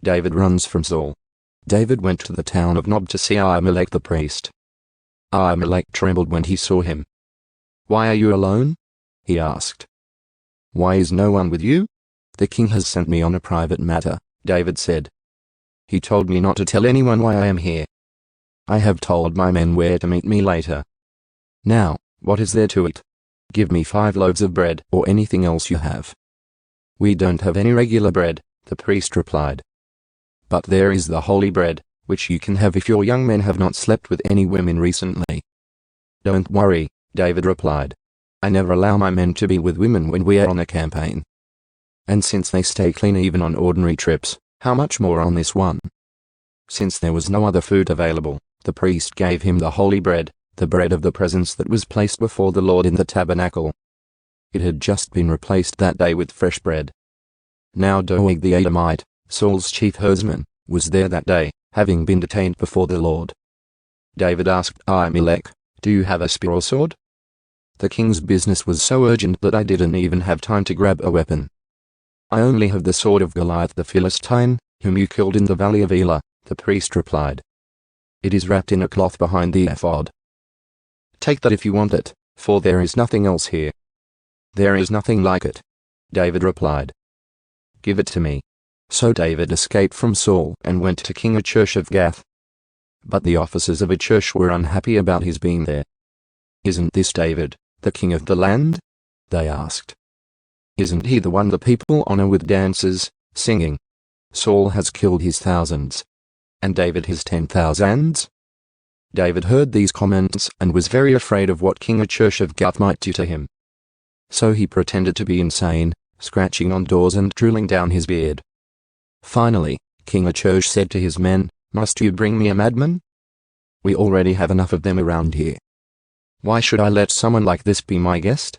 David runs from Saul. David went to the town of Nob to see Ahimelech the priest. Ahimelech trembled when he saw him. "Why are you alone?" he asked. "Why is no one with you?" "The king has sent me on a private matter," David said. "He told me not to tell anyone why I am here. I have told my men where to meet me later. Now, what is there to eat? Give me 5 loaves of bread or anything else you have." "We don't have any regular bread," the priest replied. "But there is the holy bread, which you can have if your young men have not slept with any women recently." "Don't worry," David replied. "I never allow my men to be with women when we are on a campaign. And since they stay clean even on ordinary trips, how much more on this one?" Since there was no other food available, the priest gave him the holy bread, the bread of the presence that was placed before the Lord in the tabernacle. It had just been replaced that day with fresh bread. Now Doeg the Edomite, Saul's chief herdsman, was there that day, having been detained before the Lord. David asked Ahimelech, "Do you have a spear or sword?" "The king's business was so urgent that I didn't even have time to grab a weapon. I only have the sword of Goliath the Philistine, whom you killed in the valley of Elah," the priest replied. "It is wrapped in a cloth behind the ephod. Take that if you want it, for there is nothing else here." "There is nothing like it," David replied. "Give it to me." So David escaped from Saul and went to King Achish of Gath. But the officers of Achish were unhappy about his being there. "Isn't this David, the king of the land?" they asked. "Isn't he the one the people honor with dances, singing? Saul has killed his thousands, and David his 10,000s. David heard these comments and was very afraid of what King Achish of Gath might do to him. So he pretended to be insane, scratching on doors and drooling down his beard. Finally, King Achish said to his men, "Must you bring me a madman? We already have enough of them around here. Why should I let someone like this be my guest?"